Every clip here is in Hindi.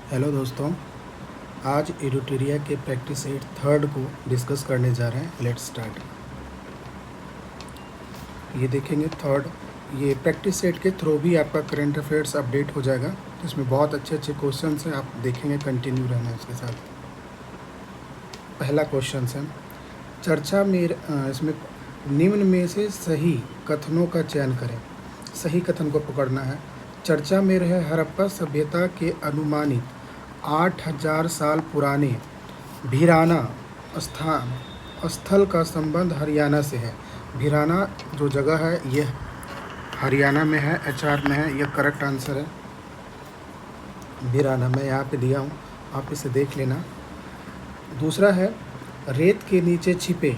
हेलो दोस्तों, आज एडुटेरिया के प्रैक्टिस सेट थर्ड को डिस्कस करने जा रहे हैं। Let's start. ये देखेंगे थर्ड, ये प्रैक्टिस सेट के थ्रू भी आपका करंट अफेयर्स अपडेट हो जाएगा। तो इसमें बहुत अच्छे अच्छे क्वेश्चन हैं, आप देखेंगे, कंटिन्यू रहना है इसके साथ। पहला क्वेश्चन है चर्चा में इसमें निम्न में से सही कथनों का चयन करें। सही कथन को पकड़ना है। चर्चा में रहे हड़प्पा सभ्यता के अनुमानित 8000 साल पुराने भिराना स्थल का संबंध हरियाणा से है। भिराना जो जगह है ये हरियाणा में है, HR में है। यह करेक्ट आंसर है। भिराना मैं यहाँ पे दिया हूँ, आप इसे देख लेना। दूसरा है रेत के नीचे छिपे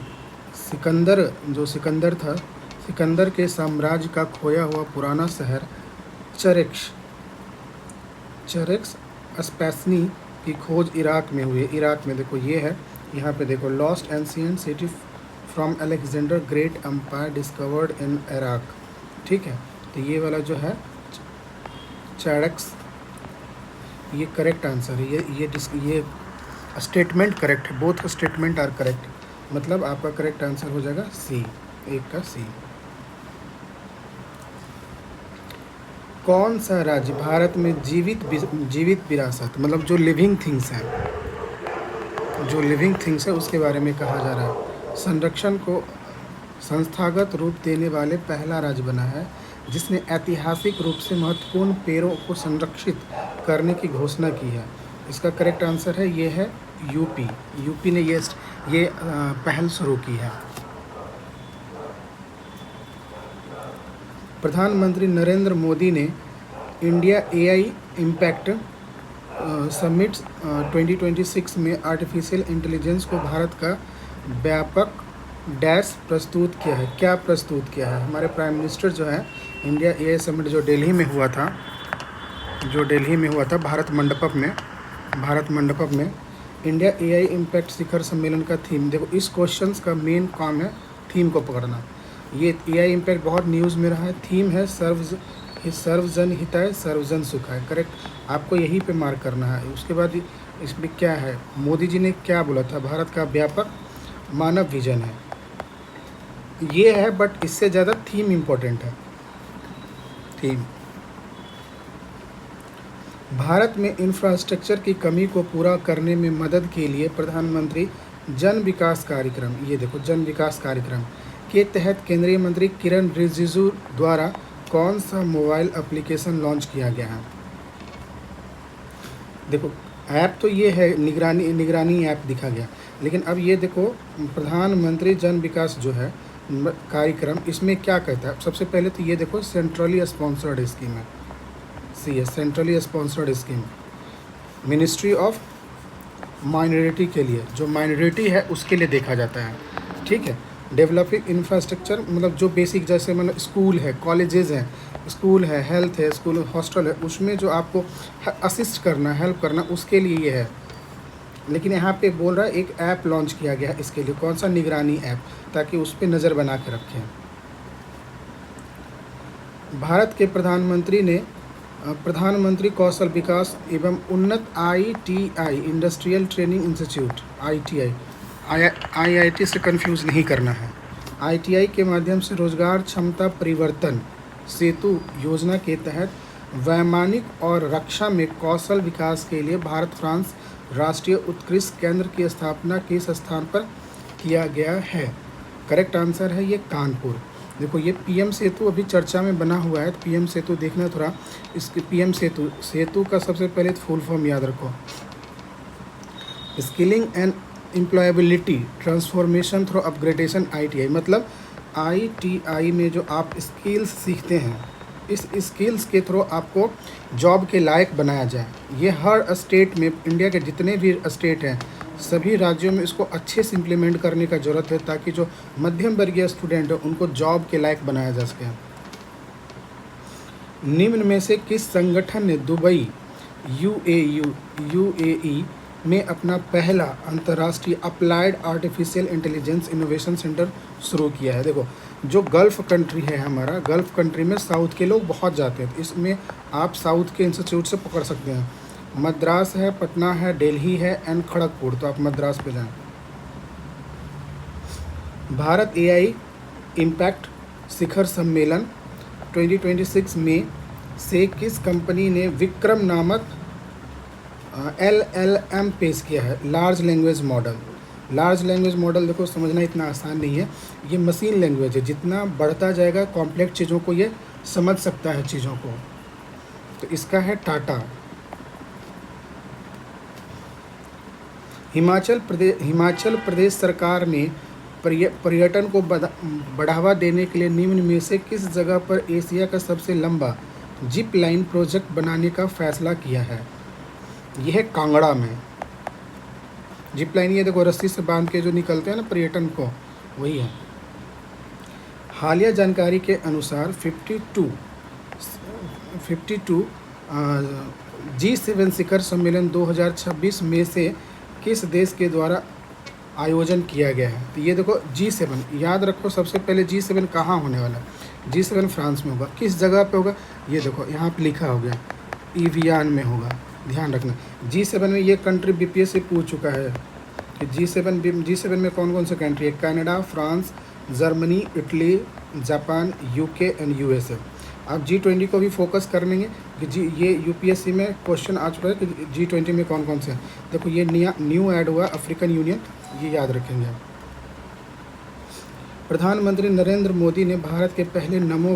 सिकंदर, जो सिकंदर था, सिकंदर के साम्राज्य का खोया हुआ पुराना शहर चरेक्स स्पेसनी की खोज इराक में हुई। इराक में देखो ये है, यहाँ पे देखो, lost ancient city from Alexander great empire discovered in Iraq. ठीक है, तो ये वाला जो है चरेक्स, ये करेक्ट आंसर है। ये स्टेटमेंट करेक्ट है, बोथ स्टेटमेंट आर करेक्ट, मतलब आपका करेक्ट आंसर हो जाएगा सी, एक का सी। कौन सा राज्य भारत में जीवित विरासत, मतलब जो लिविंग थिंग्स है उसके बारे में कहा जा रहा है, संरक्षण को संस्थागत रूप देने वाले पहला राज्य बना है, जिसने ऐतिहासिक रूप से महत्वपूर्ण पेड़ों को संरक्षित करने की घोषणा की है। इसका करेक्ट आंसर है, ये है यूपी ने ये पहल शुरू की है। प्रधानमंत्री नरेंद्र मोदी ने इंडिया AI इम्पैक्ट समिट 2026 में आर्टिफिशियल इंटेलिजेंस को भारत का व्यापक डैश प्रस्तुत किया है। क्या प्रस्तुत किया है? हमारे प्राइम मिनिस्टर जो है, इंडिया AI समिट जो दिल्ली में हुआ था भारत मंडपम में इंडिया AI इम्पैक्ट शिखर सम्मेलन का थीम, देखो इस क्वेश्चन का मेन काम है थीम को पकड़ना। ये AI इम्पैक्ट बहुत न्यूज़ में रहा है। थीम है सर्वजन हिताय सर्वजन सुखाय। करेक्ट, आपको यहीं पे मार्क करना है। उसके बाद इसमें क्या है, मोदी जी ने क्या बोला था, भारत का व्यापक मानव विजन है, ये है, बट इससे ज़्यादा थीम इम्पोर्टेंट है। थीम, भारत में इंफ्रास्ट्रक्चर की कमी को पूरा करने में मदद के लिए प्रधानमंत्री जन विकास कार्यक्रम, ये देखो जन विकास कार्यक्रम के तहत केंद्रीय मंत्री किरण रिजिजू द्वारा कौन सा मोबाइल एप्लीकेशन लॉन्च किया गया है? देखो ऐप तो ये है, निगरानी ऐप दिखा गया, लेकिन अब ये देखो प्रधानमंत्री जन विकास जो है कार्यक्रम, इसमें क्या कहता है? सबसे पहले तो ये देखो सेंट्रली स्पॉन्सर्ड स्कीम है, centrally sponsored scheme, ministry of minority के लिए, जो माइनॉरिटी है उसके लिए देखा जाता है। ठीक है, डेवलपिंग इंफ्रास्ट्रक्चर, मतलब जो बेसिक, जैसे मतलब स्कूल है, कॉलेजेस हैं, स्कूल है, हेल्थ है, स्कूल हॉस्टल है, उसमें जो आपको असिस्ट करना, हेल्प करना, उसके लिए ये है। लेकिन यहाँ पे बोल रहा है एक ऐप लॉन्च किया गया है इसके लिए। कौन सा? निगरानी ऐप, ताकि उस पर नज़र बना के रखें। भारत के प्रधानमंत्री ने प्रधानमंत्री कौशल विकास एवं उन्नत ITI industrial training institute IIT से कंफ्यूज नहीं करना है। ITI के माध्यम से रोजगार क्षमता परिवर्तन सेतु योजना के तहत वैमानिक और रक्षा में कौशल विकास के लिए भारत फ्रांस राष्ट्रीय उत्कृष्ट केंद्र की स्थापना किस स्थान पर किया गया है? करेक्ट आंसर है ये कानपुर। देखो ये PM सेतु अभी चर्चा में बना हुआ है, तो PM सेतु देखना थोड़ा। इसके PM सेतु का सबसे पहले फुल फॉर्म याद रखो, skilling and employability transformation through upgradation ITI, मतलब ITI में जो आप स्किल्स सीखते हैं, इस स्किल्स के थ्रू आपको जॉब के लायक बनाया जाए। ये हर स्टेट में, इंडिया के जितने भी स्टेट हैं, सभी राज्यों में इसको अच्छे से इम्प्लीमेंट करने का ज़रूरत है, ताकि जो मध्यम वर्गीय स्टूडेंट हैं उनको जॉब के लायक बनाया जा सके। निम्न में से किस संगठन ने दुबई UAE में अपना पहला अंतर्राष्ट्रीय applied artificial intelligence innovation centre शुरू किया है? देखो जो गल्फ़ कंट्री है हमारा, गल्फ़ कंट्री में साउथ के लोग बहुत जाते हैं, तो इसमें आप साउथ के इंस्टीट्यूट से पकड़ सकते हैं। मद्रास है, पटना है, दिल्ली है एंड खड़गपुर, तो आप मद्रास पे जाएं। भारत एआई इम्पैक्ट शिखर सम्मेलन 2026 में से किस कंपनी ने विक्रम नामक LLM पेश किया है? Large language model. Large language model देखो समझना इतना आसान नहीं है, ये मशीन लैंग्वेज है, जितना बढ़ता जाएगा कॉम्प्लेक्स चीज़ों को ये समझ सकता है चीज़ों को। तो इसका है टाटा। हिमाचल प्रदेश सरकार ने पर्यटन को बढ़ावा देने के लिए निम्न में से किस जगह पर एशिया का सबसे लंबा जिप लाइन प्रोजेक्ट बनाने का फैसला किया है? यह है कांगड़ा में। जिप लाइन ये देखो रस्सी से बांध के जो निकलते हैं ना पर्यटन को, वही है। हालिया जानकारी के अनुसार 52 G7 शिखर सम्मेलन 2026 में से किस देश के द्वारा आयोजन किया गया है? तो ये देखो G7 याद रखो, सबसे पहले G7 कहाँ होने वाला है? G7 फ्रांस में होगा। किस जगह पे होगा? ये देखो यहाँ पे लिखा हो गया, ईवियान में होगा, ध्यान रखना। G7 में ये कंट्री BPS से पूछ चुका है कि G7 में कौन कौन से कंट्री है? Canada, France, Germany, Italy, Japan, UK and USA। आप G20 को भी फोकस कर लेंगे कि ये UPSC में क्वेश्चन आ चुका है कि G20 में कौन कौन से हैं। देखो ये न्यू ऐड हुआ अफ्रीकन यूनियन, ये याद रखेंगे आप। प्रधानमंत्री नरेंद्र मोदी ने भारत के पहले नमो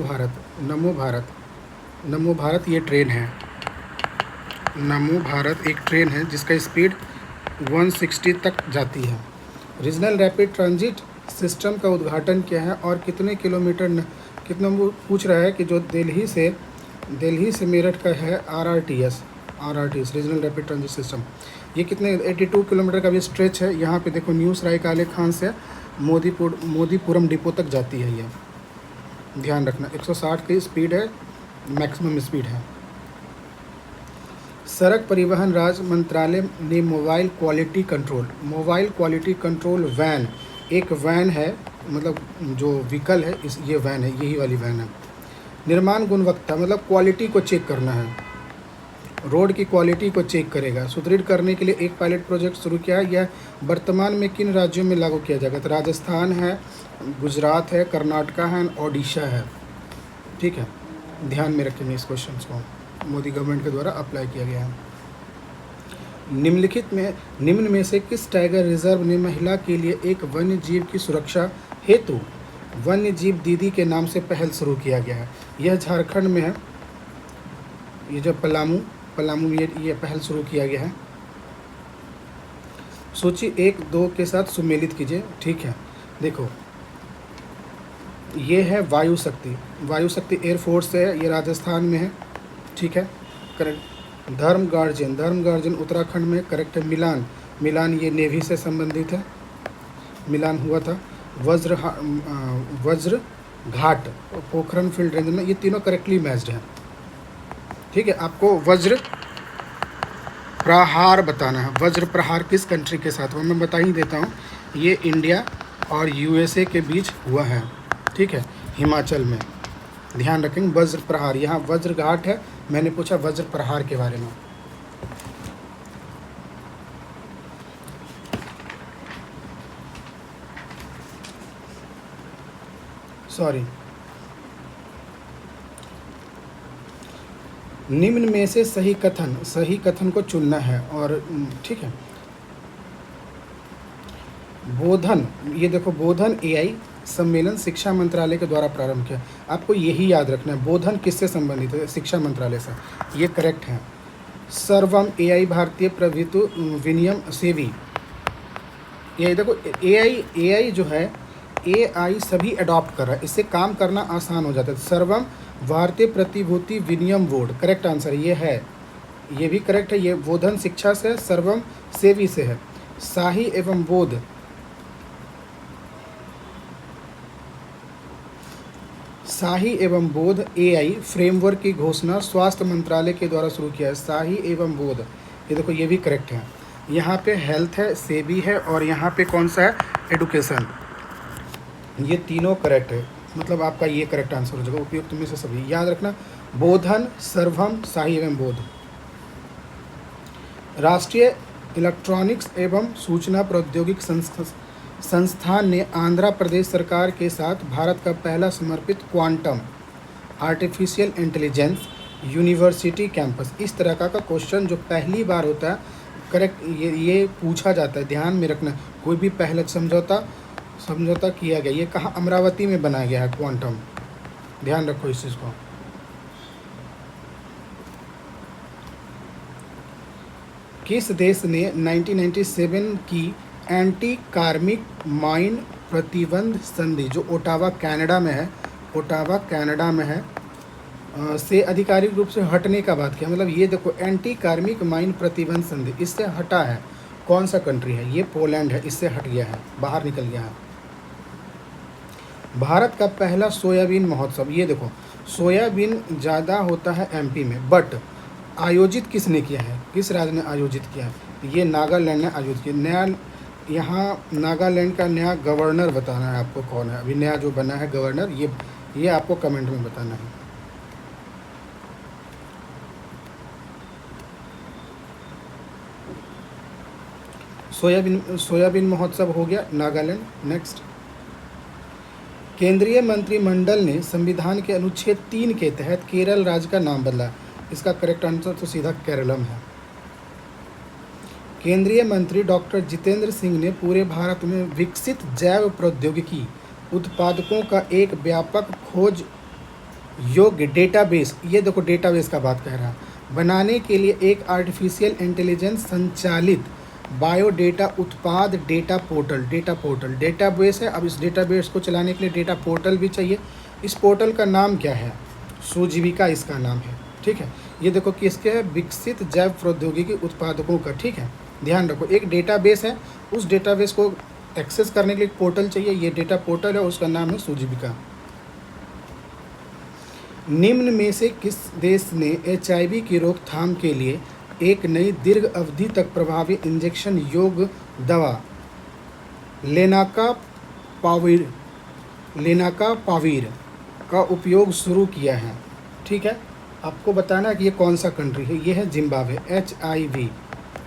भारत ये ट्रेन है। नमो भारत एक ट्रेन है जिसका स्पीड 160 तक जाती है। रीजनल रैपिड ट्रांजिट सिस्टम का उद्घाटन किया है और कितने किलोमीटर कितना पूछ रहा है कि जो दिल्ली से मेरठ का है RRTS regional rapid transit system, ये कितने 82 किलोमीटर का भी स्ट्रेच है। यहाँ पे देखो न्यू सरायकाले खान से मोदीपुरम डिपो तक जाती है ये, ध्यान रखना। 160 की स्पीड है, मैक्सिमम स्पीड है। सड़क परिवहन राज्य मंत्रालय ने मोबाइल क्वालिटी कंट्रोल वैन, एक वैन है, मतलब जो व्हीकल है ये वैन है, यही वाली वैन है। निर्माण गुणवत्ता मतलब क्वालिटी को चेक करना है, रोड की क्वालिटी को चेक करेगा, सुदृढ़ करने के लिए एक पायलट प्रोजेक्ट शुरू किया है। यह वर्तमान में किन राज्यों में लागू किया जाएगा? तो राजस्थान है, गुजरात है, कर्नाटका है, ओडिशा है। ठीक है, ध्यान में रखेंगे इस क्वेश्चन को, मोदी गवर्नमेंट के द्वारा अप्लाई किया गया है। निम्न में से किस टाइगर रिजर्व ने महिला के लिए एक वन्य जीव की सुरक्षा हेतु वन्य जीव दीदी के नाम से पहल शुरू किया गया है? यह झारखंड में है, ये जो पलामू में ये पहल शुरू किया गया है। सूची 1-2 के साथ सुमेलित कीजिए। ठीक है, देखो ये है वायु शक्ति एयरफोर्स है, ये राजस्थान में है। ठीक है, करेक्ट। धर्म गार्जियन उत्तराखंड में, करेक्ट है। मिलान ये नेवी से संबंधित है, मिलान हुआ था। वज्र घाट पोखरण फील्ड रेंज में, ये तीनों करेक्टली मैच्ड हैं। ठीक है, आपको वज्र प्रहार बताना है। वज्र प्रहार किस कंट्री के साथ हुआ मैं बता ही देता हूँ, ये इंडिया और USA के बीच हुआ है। ठीक है, हिमाचल में, ध्यान रखेंगे। वज्र प्रहार, यहाँ वज्र घाट है, मैंने पूछा वज्र प्रहार के बारे में। सॉरी, निम्न में से सही कथन को चुनना है। और ठीक है, बोधन, ये देखो बोधन AI सम्मेलन शिक्षा मंत्रालय के द्वारा प्रारंभ किया। आपको यही याद रखना है, बोधन किससे संबंधित है? शिक्षा मंत्रालय से, ये करेक्ट है। सर्वम AI भारतीय प्रभुत्व विनियम सेवी, ये देखो AI जो है AI सभी अडॉप्ट कर रहा है, इससे काम करना आसान हो जाता है। सर्वम भारतीय प्रतिभूति विनियम बोर्ड, करेक्ट आंसर ये है, ये भी करेक्ट है। ये बोधन शिक्षा से, सर्वम सेवी से है। शाही एवं बोध, AI फ्रेमवर्क की घोषणा स्वास्थ्य मंत्रालय के द्वारा शुरू किया है। शाही एवं बोध, ये देखो ये भी करेक्ट है। यहाँ पे हेल्थ है, सेवी है, और यहाँ पे कौन सा है? एडुकेशन। ये तीनों करेक्ट है, मतलब आपका ये करेक्ट आंसर हो जाएगा। उपयुक्त में से सभी याद रखना, बोधन, सर्वम, शाही एवं बोध। राष्ट्रीय इलेक्ट्रॉनिक्स एवं सूचना प्रौद्योगिकी संस्थान ने आंध्र प्रदेश सरकार के साथ भारत का पहला समर्पित quantum artificial intelligence university campus, इस तरह का क्वेश्चन जो पहली बार होता है करेक्ट ये पूछा जाता है, ध्यान में रखना। कोई भी पहले समझौता किया गया, ये कहाँ अमरावती में बनाया गया है क्वांटम, ध्यान रखो इस चीज़ को। किस देश ने 1997 की एंटी कार्मिक माइन प्रतिबंध संधि जो ओटावा कनाडा में है से आधिकारिक रूप से हटने का बात किया? मतलब ये देखो एंटी कार्मिक माइन प्रतिबंध संधि इससे हटा है, कौन सा कंट्री है? ये पोलैंड है, इससे हट गया है, बाहर निकल गया है। भारत का पहला सोयाबीन महोत्सव, ये देखो सोयाबीन ज़्यादा होता है एमपी में, बट आयोजित किसने किया है, किस राज्य ने आयोजित किया है? ये नागालैंड ने आयोजित किया। नया यहाँ नागालैंड का नया गवर्नर बताना है आपको, कौन है अभी नया जो बना है गवर्नर, ये आपको कमेंट में बताना है। सोयाबीन महोत्सव हो गया नागालैंड। नेक्स्ट, केंद्रीय मंत्रिमंडल ने संविधान के अनुच्छेद 3 के तहत केरल राज्य का नाम बदला। इसका करेक्ट आंसर तो सीधा केरलम है। केंद्रीय मंत्री डॉक्टर जितेंद्र सिंह ने पूरे भारत में विकसित जैव प्रौद्योगिकी उत्पादकों का एक व्यापक खोज योग्य डेटाबेस, ये देखो डेटाबेस का बात कह रहा है, बनाने के लिए एक आर्टिफिशियल इंटेलिजेंस संचालित बायोडेटा उत्पाद डेटा पोर्टल डेटाबेस है। अब इस डेटाबेस को चलाने के लिए डेटा पोर्टल भी चाहिए। इस पोर्टल का नाम क्या है? सुजीविका इसका नाम है, ठीक है। ये देखो किसके है? विकसित जैव प्रौद्योगिकी उत्पादकों का, ठीक है। ध्यान रखो एक डेटाबेस है, उस डेटाबेस को एक्सेस करने के लिए एक पोर्टल चाहिए, ये डेटा पोर्टल है, उसका नाम है सुजीविका। निम्न में से किस देश ने HIV की रोकथाम के लिए एक नई दीर्घ अवधि तक प्रभावी इंजेक्शन योग्य दवा लेनाकापावीर का उपयोग शुरू किया है? ठीक है, आपको बताना है कि ये कौन सा कंट्री है। ये है जिम्बाब्वे। HIV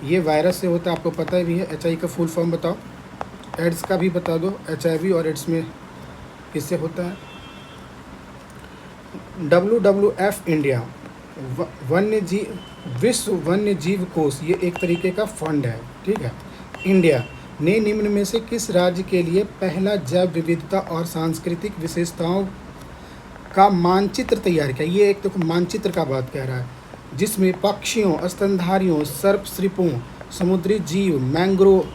ये वायरस से होता है, आपको पता भी है। HIV का फुल फॉर्म बताओ, एड्स का भी बता दो। HIV और एड्स में किससे होता है? WWF इंडिया विश्व वन्य जीव कोष, ये एक तरीके का फंड है, ठीक है। इंडिया ने निम्न में से किस राज्य के लिए पहला जैव विविधता और सांस्कृतिक विशेषताओं का मानचित्र तैयार किया? ये एक तो मानचित्र का बात कह रहा है, जिसमें पक्षियों, स्तनधारियों, सर्पसृपों, समुद्री जीव, मैंग्रोव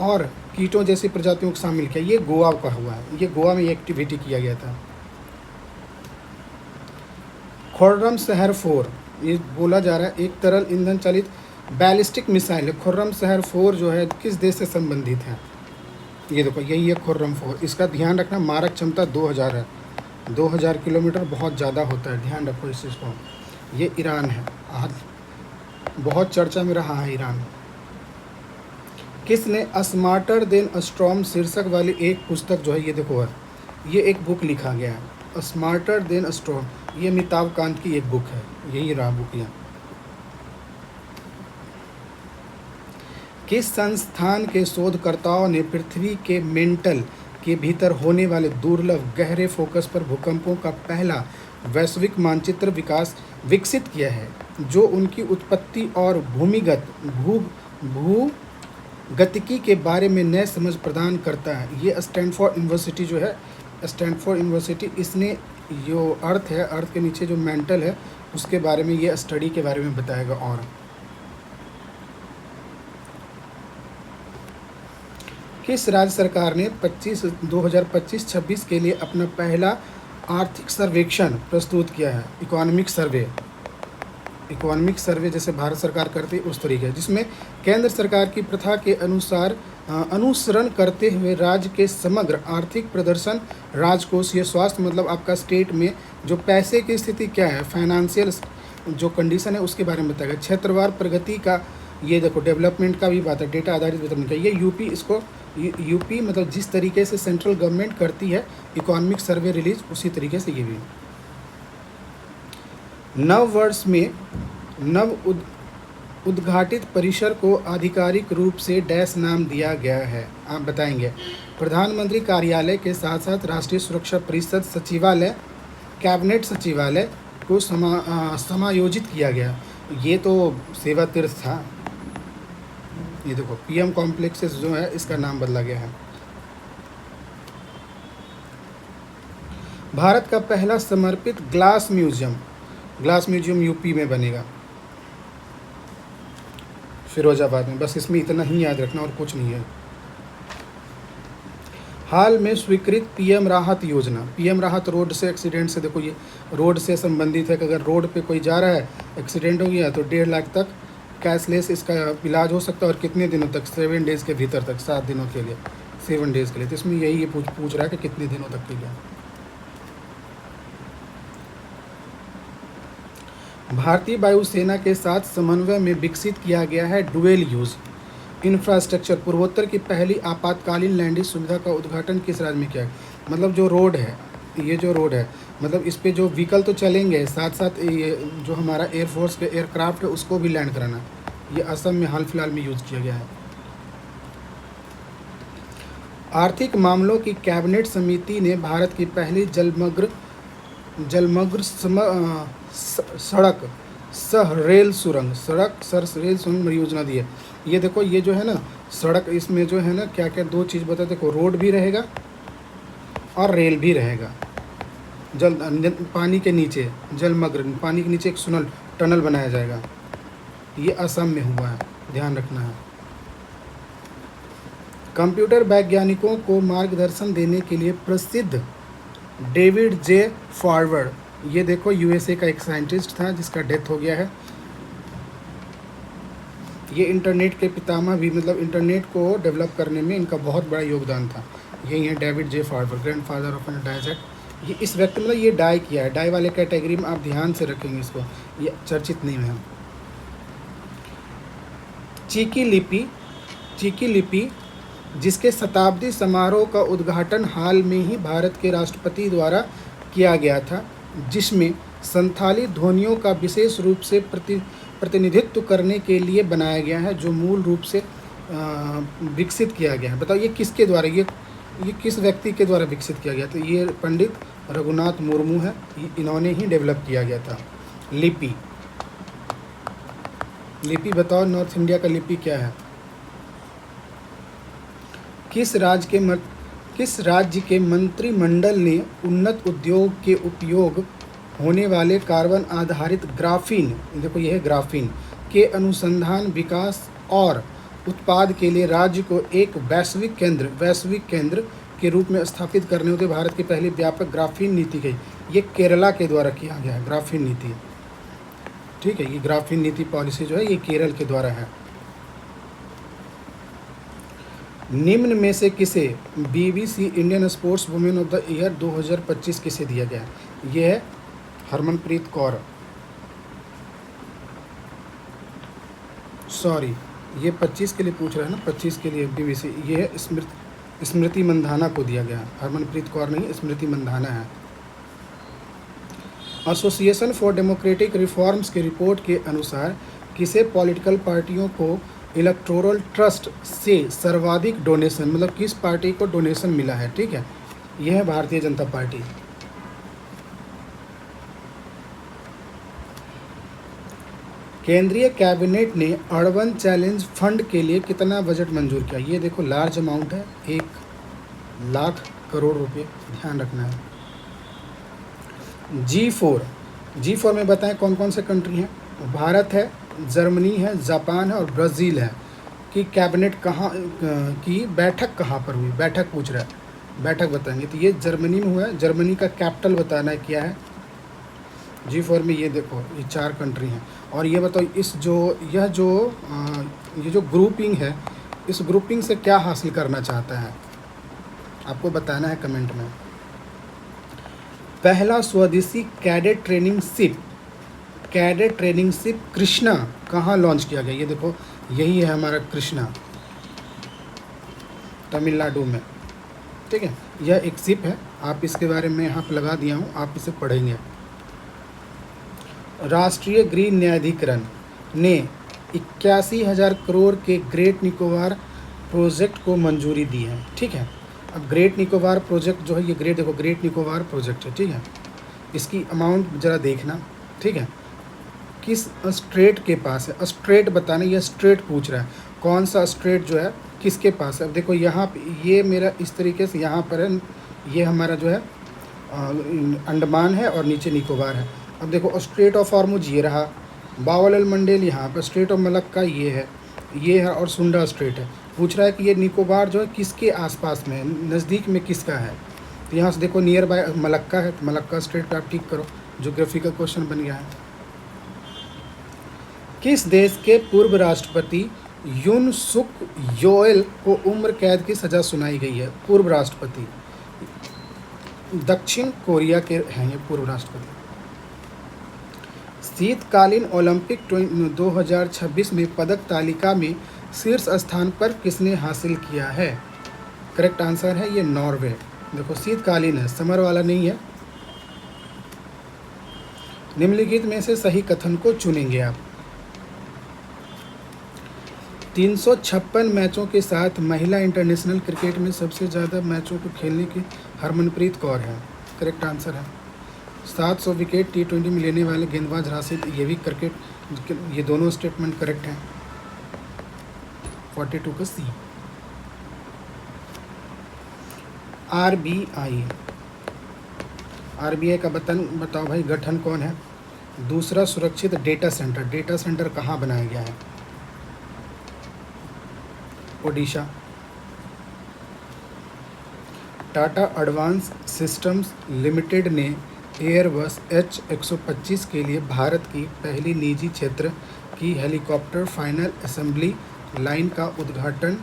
और कीटों जैसी प्रजातियों को शामिल किया। ये गोवा का हुआ है, ये गोवा में ये एक्टिविटी किया गया था। खुर्रम शहर 4, ये बोला जा रहा है एक तरल ईंधन चालित बैलिस्टिक मिसाइल है। खुर्रम शहर 4 जो है किस देश से संबंधित है? ये देखो यही है खुर्रम 4। इसका ध्यान रखना, मारक क्षमता 2000 है, 2000 किलोमीटर बहुत ज़्यादा होता है, ध्यान रखो इस चीज़ को। ये ईरान है, आज बहुत चर्चा में रहा है ईरान। किसने स्मार्टर देन स्टॉर्म शीर्षक वाली एक पुस्तक जो है, ये देखो है, ये एक बुक लिखा गया है, स्मार्टर देन स्टॉर्म, ये अमिताभ कांत की एक बुक है, यही रहा बुक यहाँ। किस संस्थान के शोधकर्ताओं ने पृथ्वी के मेंटल के भीतर होने वाले दुर्लभ गहरे फोकस पर भूकंपों का पहला वैश्विक मानचित्र विकसित किया है, जो उनकी उत्पत्ति और भूगतिकी के बारे में नए समझ प्रदान करता है? ये स्टैनफोर्ड यूनिवर्सिटी जो है, स्टैनफोर्ड यूनिवर्सिटी, इसने जो अर्थ है, अर्थ के नीचे जो मेंटल है उसके बारे में, ये स्टडी के बारे में बताएगा। और किस राज्य सरकार ने 2025-26 के लिए अपना पहला आर्थिक सर्वेक्षण प्रस्तुत किया है? इकोनॉमिक सर्वे जैसे भारत सरकार करती है उस तरीके, जिसमें केंद्र सरकार की प्रथा के अनुसार अनुसरण करते हुए राज्य के समग्र आर्थिक प्रदर्शन, राजकोषीय स्वास्थ्य, मतलब आपका स्टेट में जो पैसे की स्थिति क्या है, फाइनेंशियल जो कंडीशन है उसके बारे में बताएगा। क्षेत्रवार प्रगति का, ये देखो डेवलपमेंट का भी बात है, डेटा आधारित वितरण का। ये यूपी मतलब जिस तरीके से सेंट्रल गवर्नमेंट करती है इकोनॉमिक सर्वे रिलीज, उसी तरीके से ये भी। नव वर्ष में नव उद्घाटित परिसर को आधिकारिक रूप से डैश नाम दिया गया है, आप बताएंगे। प्रधानमंत्री कार्यालय के साथ साथ राष्ट्रीय सुरक्षा परिषद सचिवालय, कैबिनेट सचिवालय को समायोजित किया गया। ये तो सेवा तीर्थ था। ये देखो पीएम कॉम्प्लेक्सेस जो है इसका नाम बदला गया है। भारत का पहला समर्पित ग्लास म्यूजियम यूपी में बनेगा, फिरोजाबाद में। बस इसमें इतना ही याद रखना और कुछ नहीं है। हाल में स्वीकृत पीएम राहत योजना, पीएम राहत रोड से एक्सीडेंट से, देखो ये रोड से संबंधित है कि अगर रोड पे कोई जा रहा है, एक्सीडेंट हो गया तो 1.5 लाख तक कैशलेस इसका इलाज हो सकता है। और कितने दिनों तक? 7 डेज़ के भीतर तक, 7 दिनों के लिए, 7 डेज़ के लिए। तो इसमें यही ये पूछ रहा है कि कितने दिनों तक के लिए। भारतीय वायुसेना के साथ समन्वय में विकसित किया गया है डुअल यूज़ इंफ्रास्ट्रक्चर। पूर्वोत्तर की पहली आपातकालीन लैंडिंग सुविधा का उद्घाटन किस राज्य में किया है? मतलब जो रोड है, ये जो रोड है, मतलब इस पे जो व्हीकल तो चलेंगे, साथ साथ ये जो हमारा एयरफोर्स के एयरक्राफ्ट है उसको भी लैंड कराना। ये असम में हाल फिलहाल में यूज़ किया गया है। आर्थिक मामलों की कैबिनेट समिति ने भारत की पहली जलमग्र सड़क सह रेल सुरंग परियोजना दी है। ये देखो, ये जो है ना सड़क, इसमें जो है ना क्या क्या 2 चीज़ बता, देखो रोड भी रहेगा और रेल भी रहेगा। पानी के नीचे जलमग्र, पानी के नीचे एक टनल बनाया जाएगा। ये असम में हुआ है, ध्यान रखना है। कंप्यूटर वैज्ञानिकों को मार्गदर्शन देने के लिए प्रसिद्ध डेविड जे फॉरवर्ड, ये देखो यूएसए का एक साइंटिस्ट था जिसका डेथ हो गया है। ये इंटरनेट के पितामह भी, मतलब इंटरनेट को डेवलप करने में इनका बहुत बड़ा योगदान था। यही है David J Farber, grandfather of डायजेक्ट। ये इस व्यक्ति, मतलब ये डाई किया है, डाई वाले कैटेगरी में आप ध्यान से रखेंगे इसको, ये चर्चित नहीं है। चीकी लिपि जिसके शताब्दी समारोह का उद्घाटन हाल में ही भारत के राष्ट्रपति द्वारा किया गया था, जिसमें संथाली ध्वनियों का विशेष रूप से प्रतिनिधित्व करने के लिए बनाया गया है, जो मूल रूप से विकसित किया गया है। बताओ ये किसके द्वारा, ये किस व्यक्ति के द्वारा विकसित किया गया? तो ये पंडित रघुनाथ मुर्मू है, इन्होंने ही डेवलप किया गया था। लिपि बताओ, नॉर्थ इंडिया का लिपि क्या है? किस राज्य के मंत्रिमंडल ने उन्नत उद्योग के उपयोग होने वाले कार्बन आधारित ग्राफीन, देखो यह है ग्राफीन, के अनुसंधान, विकास और उत्पाद के लिए राज्य को एक वैश्विक केंद्र के रूप में स्थापित करने होते भारत की पहली व्यापक ग्राफीन नीति गई। ये केरला के द्वारा किया गया है, ग्राफीन नीति। ठीक है, ये ग्राफीन नीति पॉलिसी जो है ये केरल के द्वारा है। निम्न में से किसे BBC Indian sports women of the year 2025 किसे दिया गया है? ये है हरमनप्रीत कौर, सॉरी ये 25 के लिए पूछ रहा है ना, 25 के लिए BBC, ये है स्मृति मंधाना को दिया गया। हरमनप्रीत कौर नहीं, स्मृति मंधाना है। एसोसिएशन फॉर डेमोक्रेटिक रिफॉर्म्स की रिपोर्ट के अनुसार किसे पॉलिटिकल पार्टियों को इलेक्टोरल ट्रस्ट से सर्वाधिक डोनेशन, मतलब किस पार्टी को डोनेशन मिला है? ठीक है, यह है भारतीय जनता पार्टी। केंद्रीय कैबिनेट ने अर्बन चैलेंज फंड के लिए कितना बजट मंजूर किया? ये देखो लार्ज अमाउंट है, 1 लाख करोड़ रुपए, ध्यान रखना है। G4 में बताएं कौन कौन से कंट्री हैं? भारत है, जर्मनी है, जापान है और ब्राज़ील है। कि कैबिनेट कहाँ की बैठक कहाँ पर हुई? बैठक पूछ रहा है, बैठक बताएंगे। तो ये जर्मनी में हुआ है, जर्मनी का कैपिटल बताना है क्या है। G4 में ये देखो ये 4 कंट्री हैं। और ये बताओ ये जो ग्रुपिंग है, इस ग्रुपिंग से क्या हासिल करना चाहता है? आपको बताना है कमेंट में। पहला स्वदेशी कैडेट ट्रेनिंग शिप कृष्णा कहाँ लॉन्च किया गया? ये देखो यही है हमारा कृष्णा, तमिलनाडु में। ठीक है, यह एक शिप है, आप इसके बारे में यहाँ पर लगा दिया हूँ, आप इसे पढ़ेंगे। राष्ट्रीय गृह न्यायाधिकरण ने 81,000 करोड़ के ग्रेट निकोबार प्रोजेक्ट को मंजूरी दी है। ठीक है, अब ग्रेट निकोबार प्रोजेक्ट जो है ये ग्रेट निकोबार प्रोजेक्ट है। ठीक है, इसकी अमाउंट ज़रा देखना। ठीक है, किस स्ट्रेट के पास है, स्ट्रेट बताना, ये स्ट्रेट पूछ रहा है कौन सा स्ट्रेट जो है किसके पास है। अब देखो यहाँ पे ये मेरा इस तरीके से यहाँ पर है, ये हमारा जो है अंडमान है और नीचे निकोबार है। अब देखो स्ट्रेट ऑफ हॉर्मुज ये रहा, बावल मंडेल यहाँ पर, स्ट्रेट ऑफ मलक्का ये है और सुंडा स्ट्रेट है। पूछ रहा है कि ये निकोबार जो है किसके आसपास में है, नज़दीक में किसका है। तो यहाँ से देखो नियर बाय मलक्का है, तो मलक्का स्ट्रेट पर आप टिक करो, ज्योग्राफी का क्वेश्चन बन गया है। किस देश के पूर्व राष्ट्रपति यून सुक योएल को उम्र कैद की सज़ा सुनाई गई है? पूर्व राष्ट्रपति दक्षिण कोरिया के हैं ये पूर्व राष्ट्रपति। शीतकालीन ओलंपिक 2026 में पदक तालिका में शीर्ष स्थान पर किसने हासिल किया है? करेक्ट आंसर है ये नॉर्वे। देखो शीतकालीन है, समर वाला नहीं है। निम्नलिखित में से सही कथन को चुनेंगे आप। 356 मैचों के साथ महिला इंटरनेशनल क्रिकेट में सबसे ज़्यादा मैचों को खेलने की हरमनप्रीत कौर है। करेक्ट आंसर है। 700 विकेट T20 में लेने वाले गेंदबाज राशिद, ये भी क्रिकेट, ये दोनों स्टेटमेंट करेक्ट हैं। 42 का सी। आरबीआई का बताओ भाई गठन कौन है? दूसरा सुरक्षित डेटा सेंटर कहाँ बनाया गया है? Odisha. Tata advance systems limited ने एयरबस H125 के लिए भारत की पहली निजी क्षेत्र की हेलीकॉप्टर फाइनल असेंबली लाइन का उद्घाटन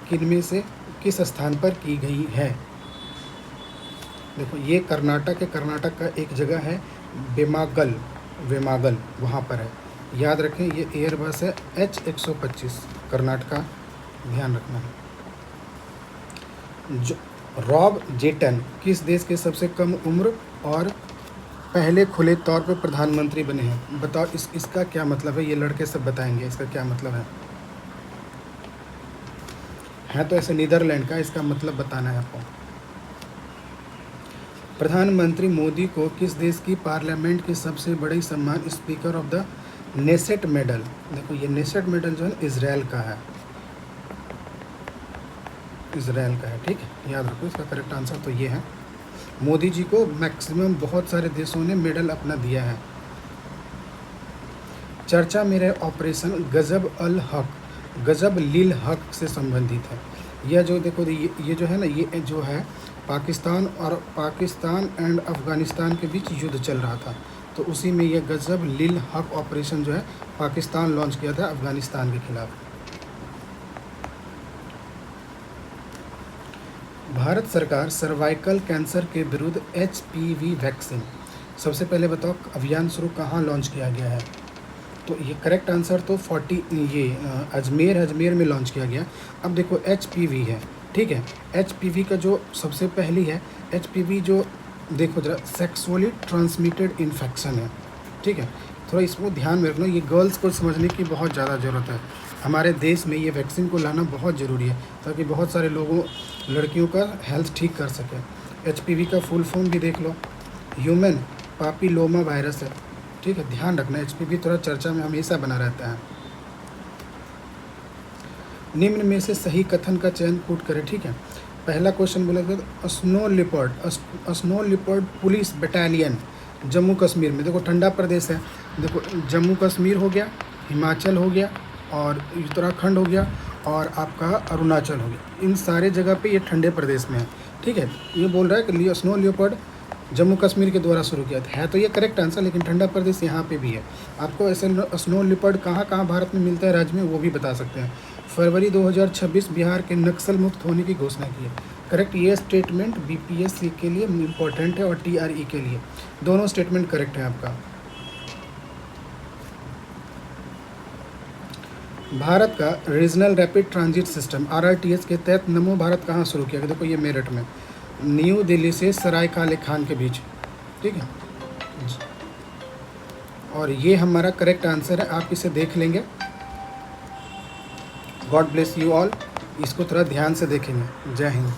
किनमें से किस स्थान पर की गई है? देखो ये कर्नाटक का एक जगह है वेमागल, वहाँ पर है। याद रखें ये एयरबस है H125, कर्नाटका, ध्यान रखना है। रॉब जेटन किस देश के सबसे कम उम्र और पहले खुले तौर पर प्रधानमंत्री बने हैं? बताओ इसका क्या मतलब है? ये लड़के सब बताएंगे इसका क्या मतलब है तो ऐसे नीदरलैंड का, इसका मतलब बताना है आपको। प्रधानमंत्री मोदी को किस देश की पार्लियामेंट के सबसे बड़ी सम्मान speaker of the Knesset medal? देखो ये नेसेट मेडल जो है इजराइल का है, ठीक है, याद रखो। इसका करेक्ट आंसर तो ये है। मोदी जी को मैक्सिमम बहुत सारे देशों ने मेडल अपना दिया है। चर्चा में रहे ऑपरेशन गजब लिल हक से संबंधित है। यह जो देखो ये जो है ना, ये जो है पाकिस्तान एंड अफ़गानिस्तान के बीच युद्ध चल रहा था, तो उसी में यह गजब लिल हक ऑपरेशन जो है पाकिस्तान लॉन्च किया था अफ़गानिस्तान के खिलाफ। भारत सरकार सर्वाइकल कैंसर के विरुद्ध HPV वैक्सीन, सबसे पहले बताओ अभियान शुरू कहाँ लॉन्च किया गया है? तो ये करेक्ट आंसर तो अजमेर में लॉन्च किया गया। अब देखो HPV है, ठीक है, HPV का जो सबसे पहली है HPV जो देखो जरा सेक्सुअली ट्रांसमिटेड इन्फेक्शन है, ठीक है। थोड़ा इसको ध्यान में रखना, ये गर्ल्स को समझने की बहुत ज़्यादा ज़रूरत है। हमारे देश में ये वैक्सीन को लाना बहुत ज़रूरी है ताकि बहुत सारे लड़कियों का हेल्थ ठीक कर सके। HPV का फुल फॉर्म भी देख लो, ह्यूमन पापिलोमा वायरस है, ठीक है, ध्यान रखना। HPV थोड़ा चर्चा में हमेशा बना रहता है। निम्न में से सही कथन का चयन कूट करें, ठीक है। पहला क्वेश्चन बोला गया snow leopard police battalion Jammu Kashmir में। देखो ठंडा प्रदेश है, देखो जम्मू कश्मीर हो गया, हिमाचल हो गया और उत्तराखंड हो गया और आपका अरुणाचल हो गया। इन सारे जगह पे ये ठंडे प्रदेश में है, ठीक है। ये बोल रहा है कि स्नो लियोपर्ड जम्मू कश्मीर के द्वारा शुरू किया था, है तो ये करेक्ट आंसर, लेकिन ठंडा प्रदेश यहाँ पे भी है। आपको ऐसे स्नो लिपर्ड कहाँ कहाँ भारत में मिलता है राज्य में, वो भी बता सकते हैं। फरवरी 2026 बिहार के नक्सल मुक्त होने की घोषणा की है, करेक्ट। ये स्टेटमेंट BPSC के लिए इम्पोर्टेंट है और TRE के लिए, दोनों स्टेटमेंट करेक्ट है आपका। भारत का regional rapid transit system RRTS के तहत नमो भारत कहाँ शुरू किया गया? देखो ये मेरठ में, न्यू दिल्ली से सराय काले खान के बीच, ठीक है। और ये हमारा करेक्ट आंसर है, आप इसे देख लेंगे, गॉड ब्लेस यू ऑल। इसको थोड़ा ध्यान से देखेंगे। जय हिंद।